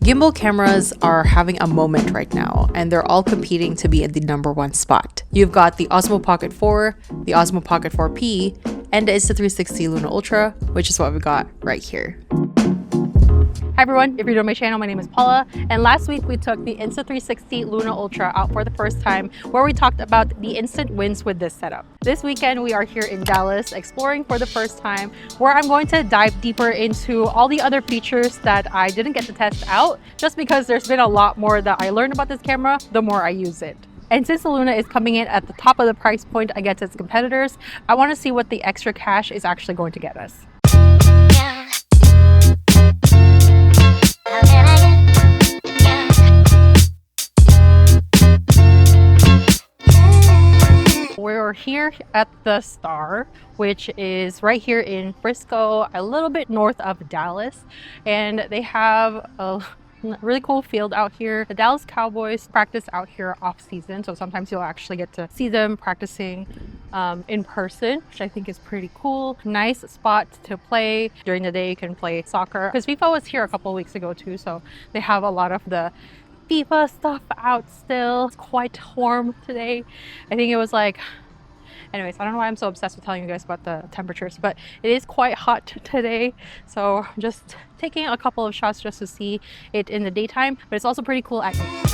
Gimbal cameras are having a moment right now, and they're all competing to be in the #1 spot. You've got the Osmo Pocket 4, the Osmo Pocket 4P, and the Insta360 Luna Ultra, which is what we got right here. Hi everyone, if you're new to my channel, my name is Paula, and last week we took the Insta360 Luna Ultra out for the first time, where we talked about the instant wins with this setup. This weekend we are here in Dallas exploring for the first time, where I'm going to dive deeper into all the other features that I didn't get to test out, just because there's been a lot more that I learned about this camera the more I use it. And since the Luna is coming in at the top of the price point against its competitors, I want to see what the extra cash is actually going to get us. We're here at the Star, which is right here in Frisco, a little bit north of Dallas, and they have a really cool field out here. The Dallas Cowboys practice out here off season, so sometimes you'll actually get to see them practicing in person, which I think is pretty cool. Nice spot to play. During the day you can play soccer, because FIFA was here a couple of weeks ago too, so they have a lot of the FIFA stuff out still. It's quite warm today. I think it was like, anyways, I don't know why I'm so obsessed with telling you guys about the temperatures, but it is quite hot today. So I'm just taking a couple of shots just to see it in the daytime, but it's also pretty cool at night.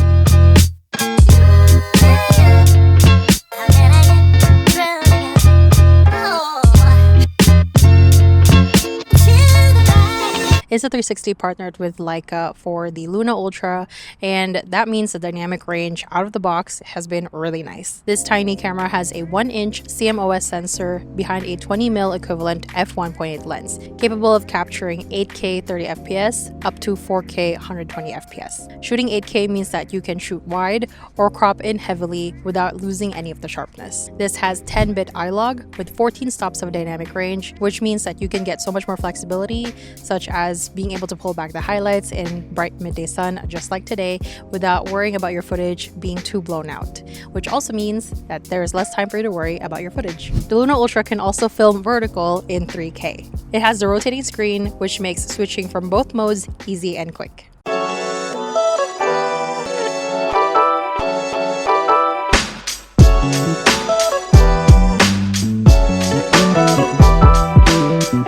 Insta360 partnered with Leica for the Luna Ultra, and that means the dynamic range out of the box has been really nice. This tiny camera has a 1-inch CMOS sensor behind a 20mm equivalent f1.8 lens, capable of capturing 8K 30 FPS up to 4K 120 FPS. Shooting 8K means that you can shoot wide or crop in heavily without losing any of the sharpness. This has 10-bit iLog with 14 stops of dynamic range, which means that you can get so much more flexibility, such as being able to pull back the highlights in bright midday sun just like today without worrying about your footage being too blown out, which also means that there's less time for you to worry about your footage. The Luna Ultra can also film vertical in 3K. It has the rotating screen, which makes switching from both modes easy and quick.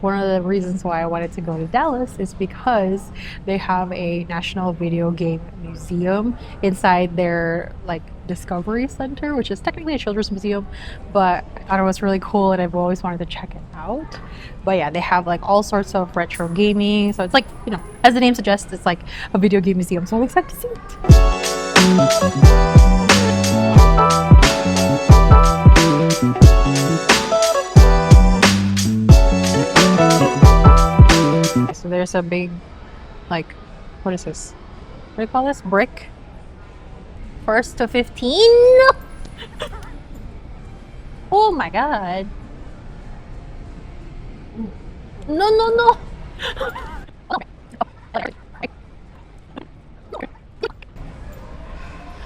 One of the reasons why I wanted to go to Dallas is because they have a National Video Game Museum inside their Discovery Center, which is technically a children's museum, but I thought it was really cool and I've always wanted to check it out. But yeah, they have all sorts of retro gaming, so it's as the name suggests, it's like a video game museum, so I'm excited to see it. So there's a big, what is this? What do you call this? Brick? 1st to 15? Oh my god. No.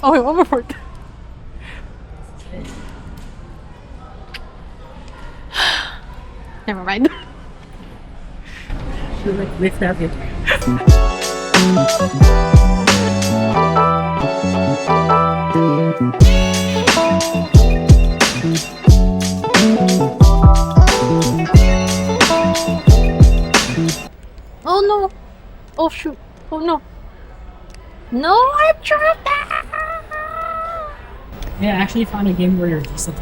Oh, wait, one more part. Never mind. Lift up it. Oh no! Oh shoot! Oh no! No, I dropped that! Yeah, I actually found a game where you're decent.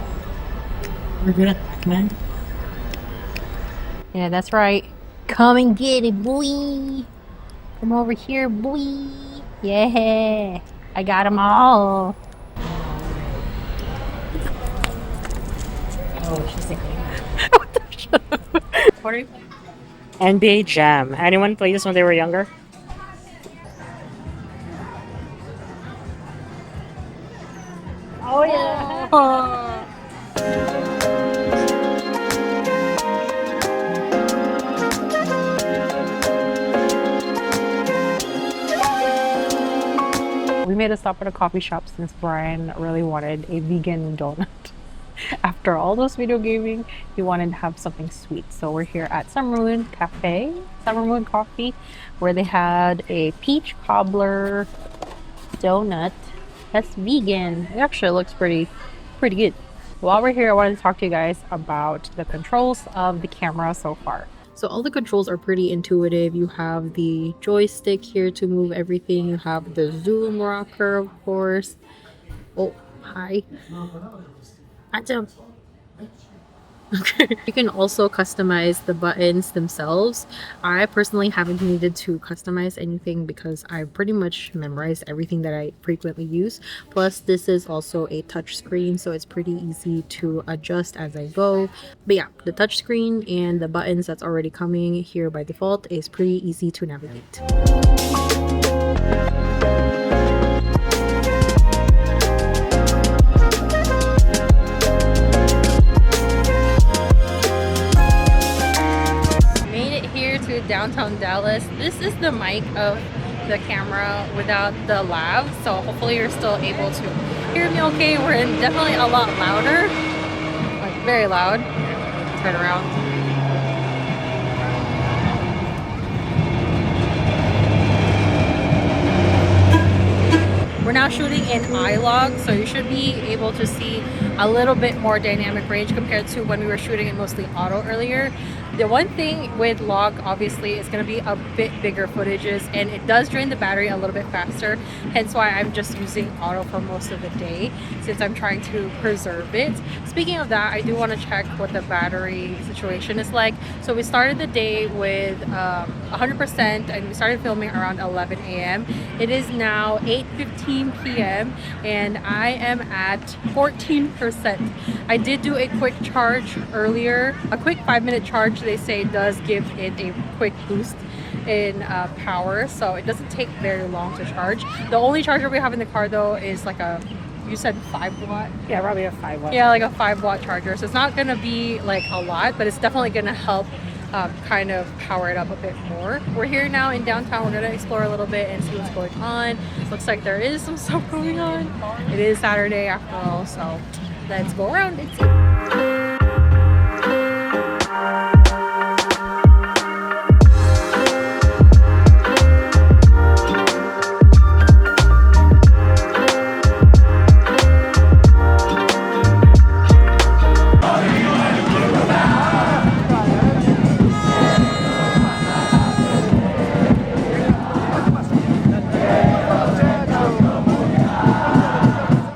We're good at Pac-Man. Yeah, that's right. Come and get it, boy. Come over here, boy. Yeah, I got them all. Oh, she's like, What the shit? What are you playing? NBA Jam. Anyone play this when they were younger? Oh yeah. We made a stop at a coffee shop since Brian really wanted a vegan donut. After all those video gaming, you wanted to have something sweet. So we're here at Summer Moon Cafe, Summer Moon Coffee, where they had a peach cobbler donut that's vegan. It actually looks pretty good. While we're here, I wanted to talk to you guys about the controls of the camera so far. So all the controls are pretty intuitive. You have the joystick here to move everything. You have the zoom rocker, of course. Oh, hi. Atom. Okay. You can also customize the buttons themselves. I personally haven't needed to customize anything because I pretty much memorized everything that I frequently use. Plus, this is also a touch screen, so it's pretty easy to adjust as I go. But yeah, the touch screen and the buttons that's already coming here by default is pretty easy to navigate. Downtown Dallas. This is the mic of the camera without the lav, so hopefully you're still able to hear me okay. We're definitely a lot louder, like very loud. Turn around. We're now shooting in iLog, so you should be able to see a little bit more dynamic range compared to when we were shooting in mostly auto earlier. The one thing with log obviously is going to be a bit bigger footages, and it does drain the battery a little bit faster, hence why I'm just using auto for most of the day since I'm trying to preserve it. Speaking of that, I do want to check what the battery situation is like. So we started the day with 100% and we started filming around 11 a.m. It is now 8:15 p.m. and I am at 14%. I did do a quick charge earlier, a quick 5-minute charge. They say does give it a quick boost in power, so it doesn't take very long to charge. The only charger we have in the car though is like a, you said 5 watt? Yeah, probably a 5 watt. Yeah, like a 5 watt charger. So it's not gonna be like a lot, but it's definitely gonna help kind of power it up a bit more. We're here now in downtown. We're gonna explore a little bit and see what's going on. Looks like there is some stuff going on. It is Saturday after all, so let's go around and see.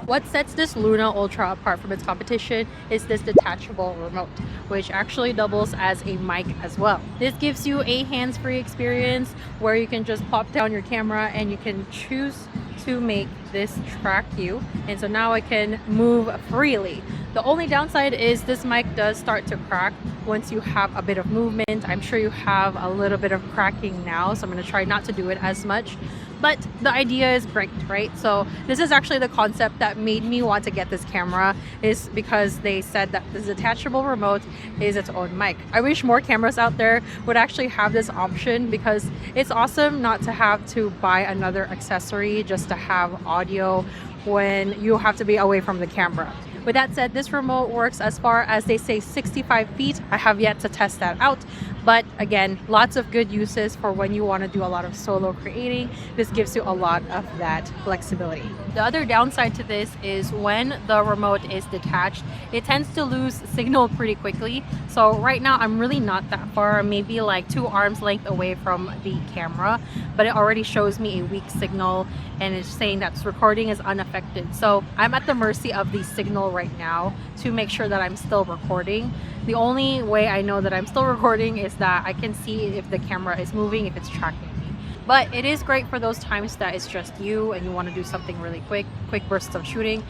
What sets this Luna Ultra apart from its competition is this detachable remote, which actually doubles as a mic as well. This gives you a hands-free experience where you can just pop down your camera and you can choose to make this track you, and so now I can move freely. The only downside is this mic does start to crack once you have a bit of movement. I'm sure you have a little bit of cracking now, so I'm going to try not to do it as much. But the idea is great, right? So this is actually the concept that made me want to get this camera, is because they said that the detachable remote is its own mic. I wish more cameras out there would actually have this option, because it's awesome not to have to buy another accessory just to have audio when you have to be away from the camera. With that said, this remote works as far as they say 65 feet. I have yet to test that out, but again, lots of good uses for when you want to do a lot of solo creating. This gives you a lot of that flexibility. The other downside to this is when the remote is detached, it tends to lose signal pretty quickly. So right now I'm really not that far, maybe like 2 arms length away from the camera, but it already shows me a weak signal and it's saying that recording is unaffected. So I'm at the mercy of the signal right now to make sure that I'm still recording. The only way I know that I'm still recording is that I can see if the camera is moving, if it's tracking me. But it is great for those times that it's just you and you want to do something really quick bursts of shooting.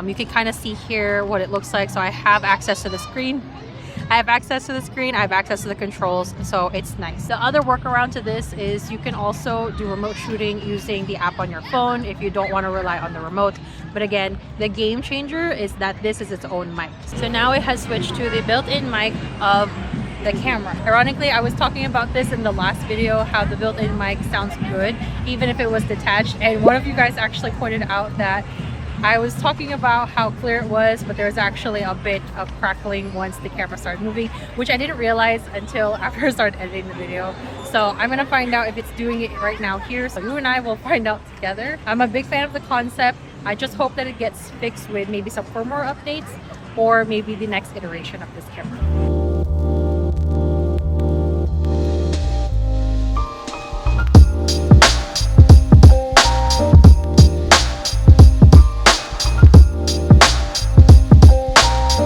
You can kind of see here what it looks like. So I have access to the screen. I have access to the controls, so it's nice. The other workaround to this is you can also do remote shooting using the app on your phone if you don't want to rely on the remote. But again, the game changer is that this is its own mic. So now it has switched to the built-in mic of the camera. Ironically, I was talking about this in the last video, how the built-in mic sounds good even if it was detached, and one of you guys actually pointed out that I was talking about how clear it was, but there's actually a bit of crackling once the camera started moving, which I didn't realize until after I started editing the video. So I'm gonna find out if it's doing it right now here. So you and I will find out together. I'm a big fan of the concept. I just hope that it gets fixed with maybe some firmware updates or maybe the next iteration of this camera.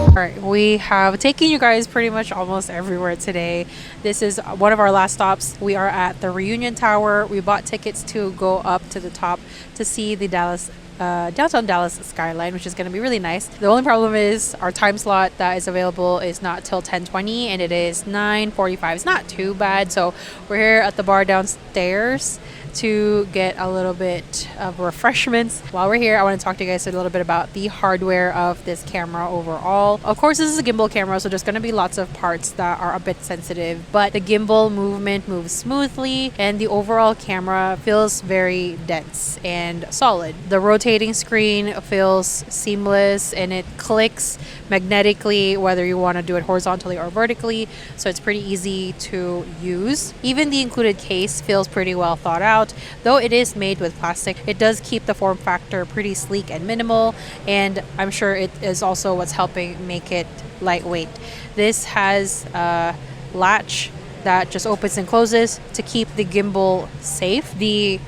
Alright, we have taken you guys pretty much almost everywhere today. This is one of our last stops. We are at the Reunion Tower. We bought tickets to go up to the top to see the downtown Dallas skyline, which is going to be really nice. The only problem is our time slot that is available is not till 10:20 and it is 9:45. It's not too bad. So we're here at the bar downstairs to get a little bit of refreshments. While we're here, I want to talk to you guys a little bit about the hardware of this camera overall. Of course, this is a gimbal camera, so there's going to be lots of parts that are a bit sensitive, but the gimbal movement moves smoothly and the overall camera feels very dense and solid. The rotating screen feels seamless and it clicks magnetically whether you want to do it horizontally or vertically, so it's pretty easy to use. Even the included case feels pretty well thought out. Though it is made with plastic, it does keep the form factor pretty sleek and minimal, and I'm sure it is also what's helping make it lightweight. This has a latch that just opens and closes to keep the gimbal safe. The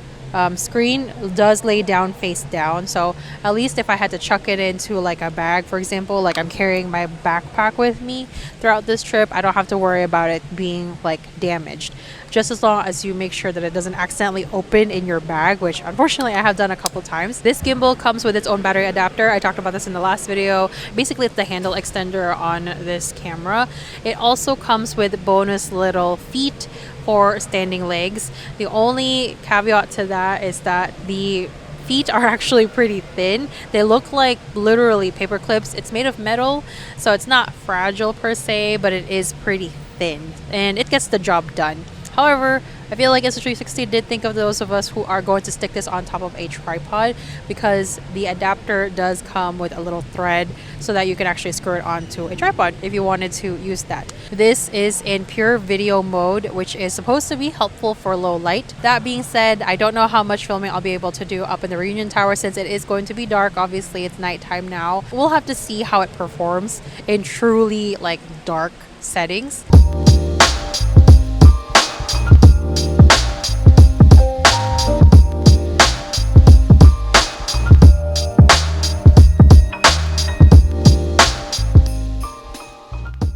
screen does lay down face down, so at least if I had to chuck it into like a bag, for example, like I'm carrying my backpack with me throughout this trip, I don't have to worry about it being like damaged, just as long as you make sure that it doesn't accidentally open in your bag, which unfortunately I have done a couple times. This gimbal comes with its own battery adapter. I talked about this in the last video. Basically, it's the handle extender on this camera. It also comes with bonus little feet for standing legs. The only caveat to that is that the feet are actually pretty thin. They look like literally paper clips. It's made of metal, so it's not fragile per se, but it is pretty thin and it gets the job done. However, I feel like Insta360 did think of those of us who are going to stick this on top of a tripod, because the adapter does come with a little thread so that you can actually screw it onto a tripod if you wanted to use that. This is in pure video mode, which is supposed to be helpful for low light. That being said, I don't know how much filming I'll be able to do up in the Reunion Tower since it is going to be dark. Obviously, it's nighttime now. We'll have to see how it performs in truly like dark settings.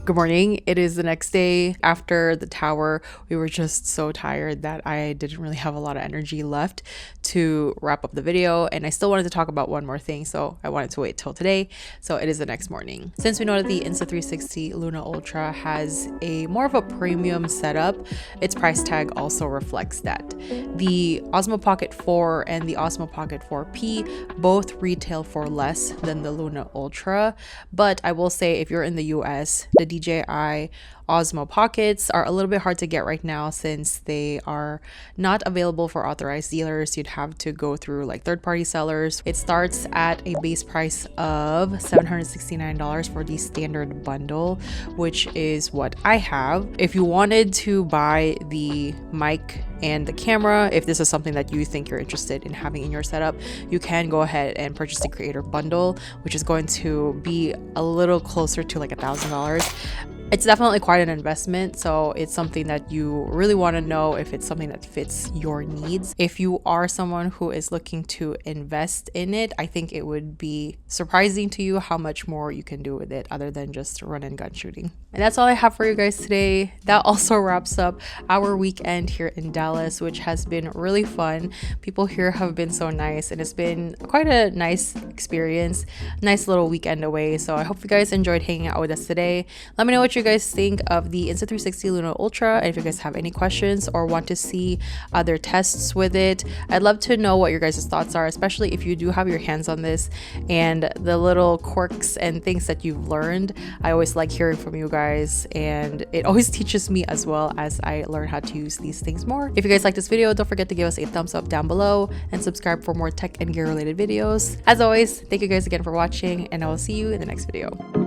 Good morning. It is the next day after the tower. We were just so tired that I didn't really have a lot of energy left to wrap up the video, and I still wanted to talk about one more thing, so I wanted to wait till today. So it is the next morning. Since we know that the Insta360 Luna Ultra has a more of a premium setup, its price tag also reflects that. The Osmo Pocket 4 and the Osmo Pocket 4P both retail for less than the Luna Ultra, but I will say if you're in the US, the DJI Osmo Pockets are a little bit hard to get right now since they are not available for authorized dealers. You'd have to go through like third-party sellers. It starts at a base price of $769 for the standard bundle, which is what I have. If you wanted to buy the mic and the camera, if this is something that you think you're interested in having in your setup, you can go ahead and purchase the creator bundle, which is going to be a little closer to like $1,000. It's definitely quite an investment, so it's something that you really want to know if it's something that fits your needs. If you are someone who is looking to invest in it, I think it would be surprising to you how much more you can do with it other than just run and gun shooting. And that's all I have for you guys today. That also wraps up our weekend here in Dallas, which has been really fun. People here have been so nice, and it's been quite a nice experience, nice little weekend away. So I hope you guys enjoyed hanging out with us today. Let me know what you guys think of the Insta360 Luna Ultra, and if you guys have any questions or want to see other tests with it. I'd love to know what your guys' thoughts are, especially if you do have your hands on this and the little quirks and things that you've learned. I always like hearing from you guys, and it always teaches me as well as I learn how to use these things more. If you guys like this video, don't forget to give us a thumbs up down below and subscribe for more tech and gear related videos. As always, thank you guys again for watching, and I will see you in the next video.